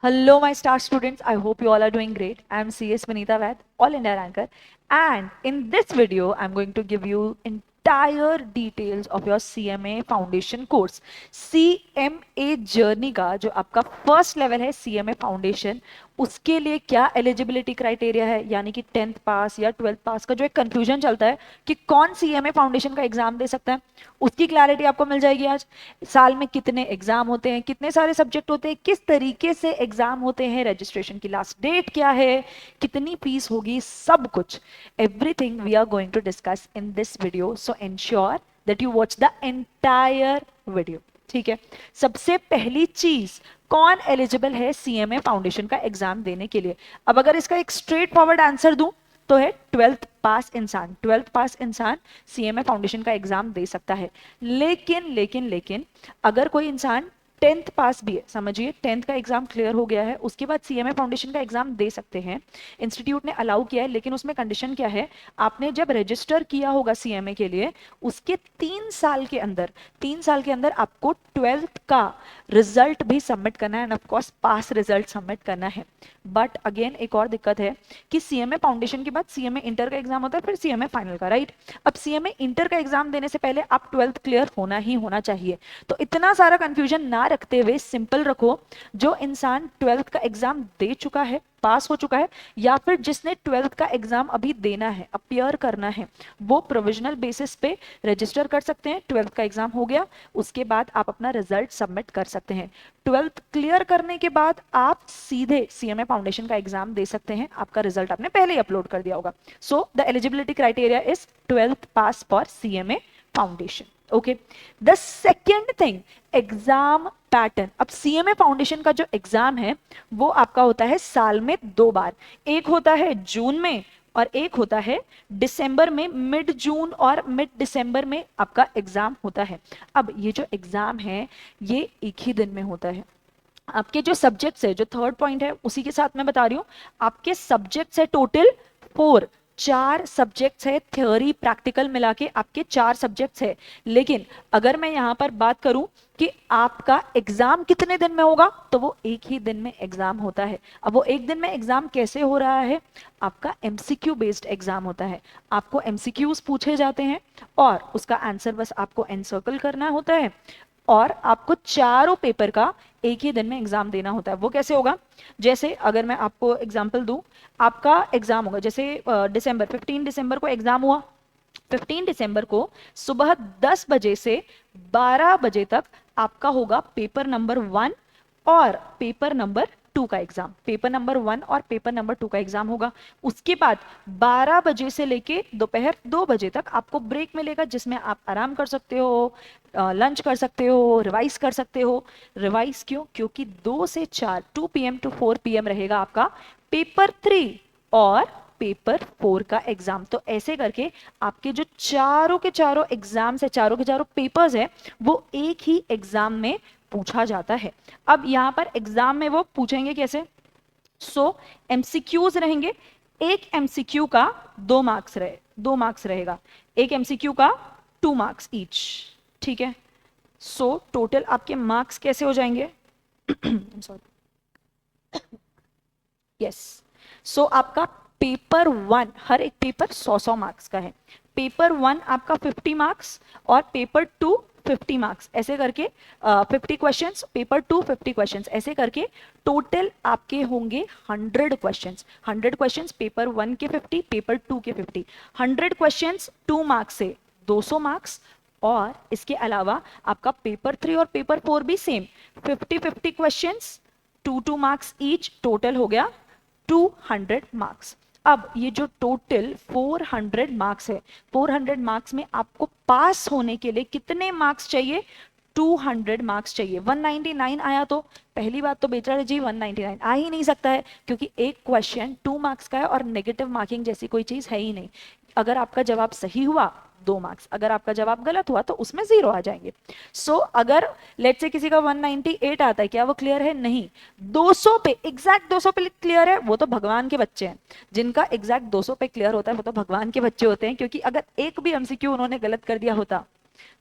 Hello, my star students. I hope you all are doing great. I am CS Vanita Vaid, All India Ranker, and in this video, I'm going to give you entire details of your CMA Foundation course. CMA journey का जो आपका first level है CMA foundation, उसके लिए क्या eligibility criteria है, यानी कि 10th पास या 12th पास का जो एक कंफ्यूजन चलता है कि कौन CMA फाउंडेशन का एग्जाम दे सकता है, उसकी क्लैरिटी आपको मिल जाएगी आज। साल में कितने एग्जाम होते हैं, कितने सारे सब्जेक्ट होते हैं, किस तरीके से एग्जाम होते हैं, रजिस्ट्रेशन की लास्ट डेट क्या है, कितनी फीस होगी, सब कुछ everything we are going to discuss in this video, so ensure that you watch the entire video. ठीक है, सबसे पहली चीज, कौन एलिजिबल है सीएमए फाउंडेशन का एग्जाम देने के लिए। अब अगर इसका एक स्ट्रेट फॉरवर्ड आंसर दूं तो है 12th पास इंसान। 12th पास इंसान सीएमए फाउंडेशन का एग्जाम दे सकता है। लेकिन लेकिन लेकिन अगर कोई इंसान 10th पास भी है, समझिए 10th का एग्जाम क्लियर हो गया है, उसके बाद सीएमए फाउंडेशन का एग्जाम दे सकते हैं, इंस्टीट्यूट ने अलाउ किया है, लेकिन उसमें कंडीशन क्या है, आपने जब रजिस्टर किया होगा सीएमए के लिए उसके 3 साल के अंदर आपको 12th का रिजल्ट भी सबमिट करना है, end of course pass result submit करना है। बट अगेन एक और दिक्कत है कि सीएमए फाउंडेशन के बाद सीएमए इंटर का एग्जाम होता है, फिर सीएमए फाइनल का, राइट। अब सीएमए इंटर का एग्जाम देने से पहले आप 12th क्लियर होना ही होना चाहिए। तो इतना सारा कंफ्यूजन ना रखते हुए सिंपल रखो, जो इंसान 12th का एग्जाम दे चुका है, पास हो चुका है, या फिर जिसने 12th का एग्जाम अभी देना है, अपियर करना है, वो प्रोविजनल बेसिस पे रजिस्टर कर सकते हैं। 12th का एग्जाम हो गया, उसके बाद आप अपना रिजल्ट सबमिट कर सकते हैं। 12th क्लियर करने के बाद आप सीधे सीएमए फाउंडेशन का एग्जाम दे सकते हैं, आपका रिजल्ट आपने पहले ही अपलोड कर दिया होगा। So the eligibility criteria is 12th pass for CMA foundation. Okay, the second thing, exam pattern. अब सीएमए फाउंडेशन का जो एग्जाम है वो आपका होता है साल में 2 बार। एक होता है जून में और एक होता है दिसंबर में। मिड जून और मिड दिसंबर में आपका एग्जाम होता है। अब ये जो एग्जाम है ये एक ही दिन में होता है। आपके जो सब्जेक्ट्स है, जो थर्ड पॉइंट है उसी के साथ मैं बता रही हूं, आपके सब्जेक्ट्स है टोटल 4। 4 सब्जेक्ट्स है, थ्योरी प्रैक्टिकल मिला के आपके 4 सब्जेक्ट्स है। लेकिन अगर मैं यहां पर बात करूं कि आपका एग्जाम कितने दिन में होगा, तो वो एक ही दिन में एग्जाम होता है। अब वो एक दिन में एग्जाम कैसे हो रहा है, आपका एमसीक्यू बेस्ड एग्जाम होता है। आपको एमसीक्यूज पूछे जाते हैं और उसका आंसर बस आपको एनसर्कल करना होता है, और आपको चारों पेपर का एक ही दिन में एग्जाम देना होता है। वो कैसे होगा, जैसे अगर मैं आपको एग्जांपल दूं, आपका एग्जाम होगा जैसे दिसंबर 15 दिसंबर को एग्जाम हुआ। 15 दिसंबर को सुबह 10 बजे से 12 बजे तक आपका होगा पेपर नंबर 1 और पेपर नंबर 2 का एग्जाम। पेपर नंबर 1 और पेपर नंबर 2 का एग्जाम होगा। उसके बाद 12 बजे से लेके दोपहर 2 बजे तक आपको ब्रेक मिलेगा, जिसमें आप आराम कर सकते हो, लंच कर सकते हो, रिवाइज कर सकते हो। रिवाइज क्यों, क्योंकि 2 से 4 2 PM टू 4 PM रहेगा आपका पेपर 3 और पेपर 4 का एग्जाम। तो ऐसे करके आपके जो चारों के चारों एग्जाम्स है, चारों के चारों पेपर्स है, वो एक ही एग्जाम में पूछा जाता है। अब यहां पर एग्जाम में वो पूछेंगे कैसे, एमसीक्यूज रहेंगे। एक एमसीक्यू का 2 मार्क्स रहेगा, एक एमसीक्यू का 2 मार्क्स ईच। ठीक है, टोटल आपके मार्क्स कैसे हो जाएंगे यस, आपका पेपर 1, हर एक पेपर 100 मार्क्स का है। पेपर 1 आपका 50 मार्क्स और पेपर 2 50 मार्क्स, ऐसे करके 50 क्वेश्चंस, पेपर 2 50 क्वेश्चंस, ऐसे करके टोटल आपके होंगे 100 क्वेश्चंस। 100 क्वेश्चंस, पेपर 1 के 50, पेपर 2 के 50। 100 क्वेश्चंस 2 मार्क्स से 200 मार्क्स, और इसके अलावा आपका पेपर 3 और पेपर 4 भी same 50-50 questions, 2-2 marks each, total हो गया 200 मार्क्स। अब ये जो टोटल 400 मार्क्स है, 400 मार्क्स में आपको पास होने के लिए कितने मार्क्स चाहिए, 200 मार्क्स चाहिए। 199 आया तो पहली बात तो बेचारे जी 199 आ ही नहीं सकता है, क्योंकि एक क्वेश्चन 2 मार्क्स का है और नेगेटिव मार्किंग जैसी कोई चीज है ही नहीं। अगर आपका जवाब सही हुआ 2 मार्क्स, अगर आपका जवाब गलत हुआ तो उसमें 0 आ जाएंगे। अगर लेट से किसी का 198 आता है, क्या वो क्लियर है, नहीं। 200 पे, एग्जैक्ट 200 पे क्लियर है, वो तो भगवान के बच्चे हैं। जिनका एग्जैक्ट 200 पे क्लियर होता है वो तो भगवान के बच्चे होते हैं, क्योंकि अगर एक भी एमसीक्यू उन्होंने गलत कर दिया होता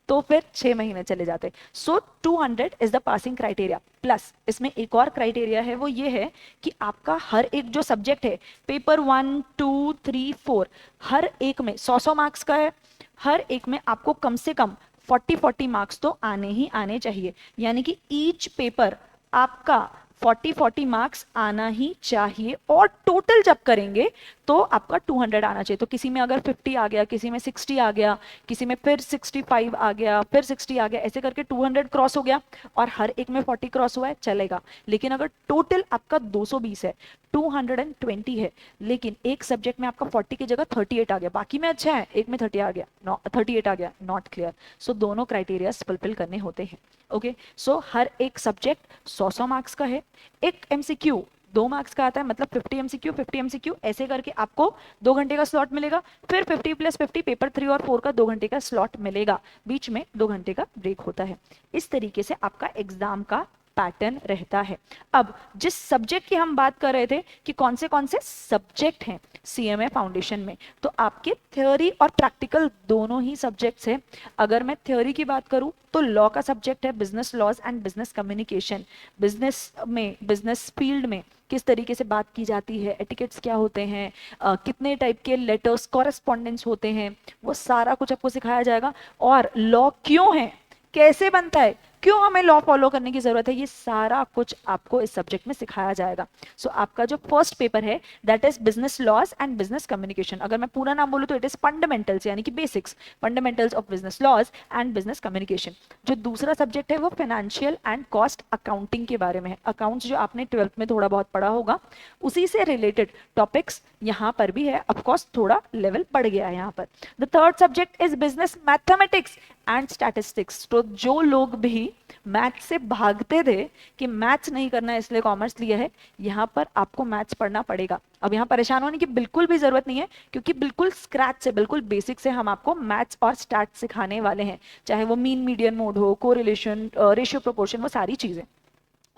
तो फिर 6 महीने चले जाते। सो 200 is the passing criteria. Plus इसमें एक और क्राइटेरिया है, वो ये है कि आपका हर एक जो सब्जेक्ट है, पेपर 1 2 3 4, हर एक में 100 मार्क्स का है। हर एक में आपको कम से कम 40 मार्क्स तो आने ही आने चाहिए, यानी कि ईच पेपर आपका 40 मार्क्स आना ही चाहिए। और टोटल जब करेंगे तो आपका 200 आना चाहिए। तो किसी में अगर 50 आ गया, किसी में 60 आ गया, किसी में फिर 65 आ गया, फिर 60 आ गया, ऐसे करके 200 क्रॉस हो गया और हर एक में 40 क्रॉस हुआ है, चलेगा। लेकिन अगर टोटल आपका 220 है, 220 है, लेकिन एक सब्जेक्ट में आपका 40 की जगह 38 आ गया, बाकी में अच्छा है, एक में 30 आ गया, 38 आ गया, नॉट क्लियर। सो दोनों क्राइटेरिया फुलफिल करने होते हैं। ओके, सो हर एक सब्जेक्ट 100 मार्क्स का है। एक एमसीक्यू 2 मार्क्स का आता है, मतलब 50 एमसीक्यू 50 एमसीक्यू, ऐसे करके आपको 2 घंटे का स्लॉट मिलेगा। फिर 50 + 50 पेपर 3 और 4 का 2 घंटे का स्लॉट मिलेगा, बीच में 2 घंटे का ब्रेक होता है। इस तरीके से आपका एग्जाम का पैटर्न रहता है। अब जिस सब्जेक्ट की हम बात कर रहे थे कि कौन से सब्जेक्ट हैं सीएमए फाउंडेशन में, तो आपके थ्योरी और प्रैक्टिकल दोनों ही सब्जेक्ट्स हैं। अगर मैं थ्योरी की बात करूं तो लॉ का सब्जेक्ट है business laws and business communication. Business में, बिजनेस फील्ड में किस तरीके से बात की जाती है, एटिकेट्स क्या होते हैं, कितने टाइप के लेटर्स कॉरेस्पॉन्डेंस होते हैं, वो सारा कुछ आपको सिखाया जाएगा। और लॉ क्यों है, कैसे बनता है, क्यों हमें लॉ फॉलो करने की जरूरत है, ये सारा कुछ आपको इस सब्जेक्ट में सिखाया जाएगा। सो आपका जो फर्स्ट पेपर है that is business laws and business communication. अगर मैं पूरा नाम बोलूं तो इट इज फंडामेंटल्स, यानी कि basics, fundamentals of business laws and business communication. जो दूसरा सब्जेक्ट है वो फाइनेंशियल एंड कॉस्ट अकाउंटिंग के बारे में है। अकाउंट्स जो आपने 12th में थोड़ा बहुत पढ़ा होगा, उसी से रिलेटेड टॉपिक्स यहाँ पर भी है। ऑफकोर्स थोड़ा लेवल बढ़ गया है यहाँ पर। The third subject is business mathematics and statistics. तो जो लोग भी मैथ्स से भागते थे कि मैथ्स नहीं करना है इसलिए कॉमर्स लिया है, यहाँ पर आपको मैथ्स पढ़ना पड़ेगा। अब यहाँ परेशान होने की बिल्कुल भी जरूरत नहीं है, क्योंकि बिल्कुल स्क्रैच से, बिल्कुल बेसिक से हम आपको मैथ्स और स्टैट्स सिखाने वाले हैं, चाहे वो मीन मीडियन मोड हो, कोरिलेशन, रेशियो प्रोपोर्शन, वो सारी चीजें।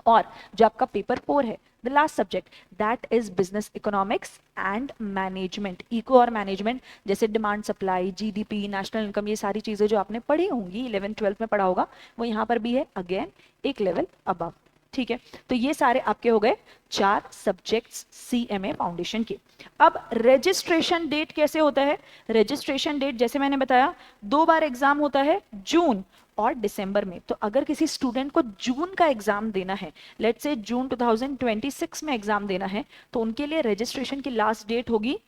और जो आपका पेपर 4 है, the last subject, that is business economics and management. Eco और मैनेजमेंट, जैसे demand supply, GDP, national income, ये सारी चीजें जो आपने पढ़ी होंगी, 11th 12th में पढ़ा होगा, वो यहाँ पर भी है, अगेन एक लेवल अबव। ठीक है, तो ये सारे आपके हो गए 4 सब्जेक्ट्स सीएमए फाउंडेशन के। अब रजिस्ट्रेशन डेट कैसे होता है? रजिस्ट्रेशन डेट जैसे मैंने बताया, 2 बार एग्जाम होता है, जून और दिसंबर में। तो अगर किसी स्टूडेंट को जून का एग्जाम देना है, लेट्स से जून 2026 में एग्जाम देना है, तो उनके लिए रजिस्ट्रेशन की लास्ट डेट होगी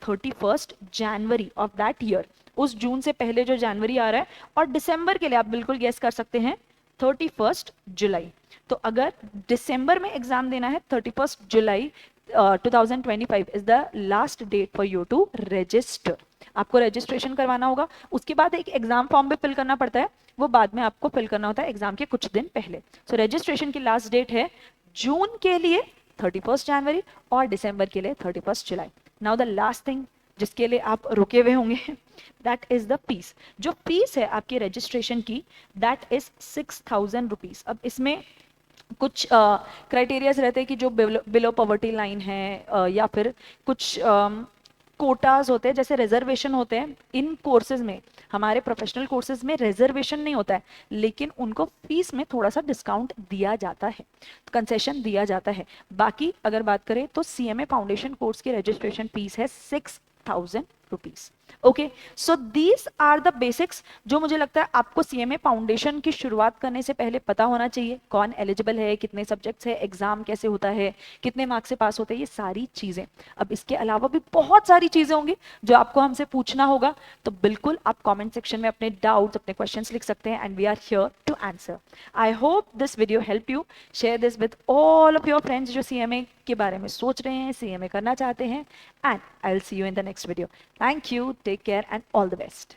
31 जनवरी ऑफ दैट ईयर। उस जून से पहले जो जनवरी आ रहा है, और दिसंबर के लिए आप बिल्कुल गेस कर सकते हैं 31 जुलाई। तो अगर दिसंबर में एग्जाम देना है, 31 July 2025 is the last date for you to register. आपको रजिस्ट्रेशन करवाना होगा। उसके बाद एक एग्जाम फॉर्म भी फिल करना पड़ता है, वो बाद में आपको फिल करना होता है एग्जाम के कुछ दिन पहले। सो रजिस्ट्रेशन की लास्ट डेट है जून के लिए 31 जनवरी और दिसंबर के लिए 31 जुलाई। नाउ द लास्ट थिंग जिसके लिए आप रुके हुए होंगे, दैट इज द फीस। जो फीस है आपकी रजिस्ट्रेशन की, दैट इज 6,000 रुपीज। अब इसमें कुछ क्राइटेरियाज रहते हैं कि जो बिलो पॉवर्टी लाइन है, या फिर कुछ कोटाज होते हैं, जैसे रिजर्वेशन होते हैं इन कोर्सेज में। हमारे प्रोफेशनल कोर्सेज में रिजर्वेशन नहीं होता है, लेकिन उनको फीस में थोड़ा सा डिस्काउंट दिया जाता है, कंसेशन दिया जाता है। बाकी अगर बात करें तो सीएमए फाउंडेशन कोर्स की रजिस्ट्रेशन फीस है 6,000 rupees. Okay, so these are the basics जो मुझे लगता है आपको सीएमए फाउंडेशन की शुरुआत करने से पहले पता होना चाहिए। कौन एलिजिबल है, कितने सब्जेक्ट्स है, एग्जाम कैसे होता है, कितने मार्क्स से पास होते हैं, ये सारी चीजें। अब इसके अलावा भी बहुत सारी चीजें होंगी जो आपको हमसे पूछना होगा, तो बिल्कुल आप कमेंट सेक्शन में अपने डाउट्स, अपने क्वेश्चंस लिख सकते हैं, and we are here to answer. I hope this video help you. Share this with all of your friends जो सीएमए के बारे में सोच रहे हैं, सीएमए करना चाहते हैं, and I will see you in the next video. Thank you, take care, and all the best.